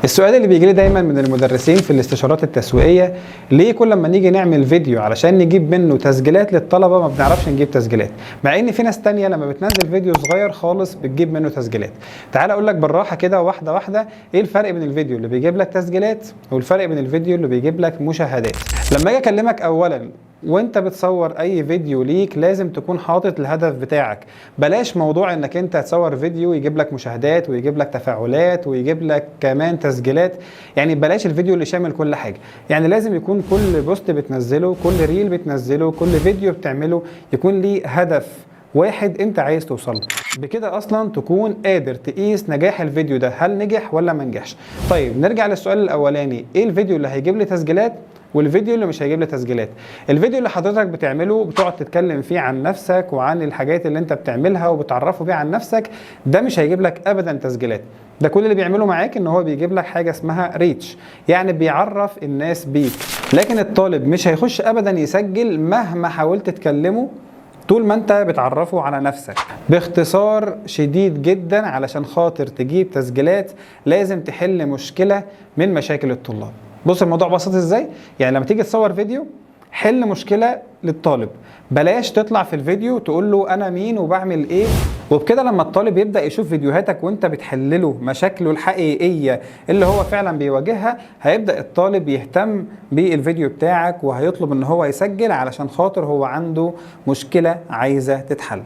السؤال اللي بيجي لي دايما من المدرسين في الاستشارات التسويقيه، ليه كل ما نيجي نعمل فيديو علشان نجيب منه تسجيلات للطلبه ما بنعرفش نجيب تسجيلات، مع ان في ناس تانية لما بتنزل فيديو صغير خالص بتجيب منه تسجيلات. تعال اقول لك بالراحه كده واحده واحده ايه الفرق بين الفيديو اللي بيجيب لك تسجيلات والفرق بين الفيديو اللي بيجيب لك مشاهدات. لما اجي اكلمك اولا وانت بتصور اي فيديو ليك لازم تكون حاطط الهدف بتاعك. بلاش موضوع انك انت تصور فيديو يجيب لك مشاهدات ويجيب لك تفاعلات ويجيب لك كمان تسجيلات، يعني بلاش الفيديو اللي شامل كل حاجه. يعني لازم يكون كل بوست بتنزله، كل ريل بتنزله، كل فيديو بتعمله يكون ليه هدف واحد انت عايز توصله. بكده اصلا تكون قادر تقيس نجاح الفيديو ده، هل نجح ولا ما نجحش. طيب نرجع للسؤال الاولاني، ايه الفيديو اللي هيجيب لي تسجيلات والفيديو اللي مش هيجيب لي تسجيلات؟ الفيديو اللي حضرتك بتعمله بتقعد تتكلم فيه عن نفسك وعن الحاجات اللي انت بتعملها وبتعرفه بيه عن نفسك، ده مش هيجيب لك ابدا تسجيلات. ده كل اللي بيعمله معاك ان هو بيجيب لك حاجه اسمها ريتش، يعني بيعرف الناس بيك. لكن الطالب مش هيخش ابدا يسجل مهما حاولت تكلمه طول ما انت بتعرفه على نفسك. باختصار شديد جدا، علشان خاطر تجيب تسجيلات لازم تحل مشكله من مشاكل الطلاب. بص الموضوع بسيط ازاي، يعني لما تيجي تصور فيديو حل مشكله للطالب، بلاش تطلع في الفيديو تقول له انا مين وبعمل ايه. وبكده لما الطالب يبدا يشوف فيديوهاتك وانت بتحلله مشاكله الحقيقيه اللي هو فعلا بيواجهها، هيبدا الطالب يهتم بالفيديو بتاعك وهيطلب ان هو يسجل علشان خاطر هو عنده مشكله عايزه تتحل.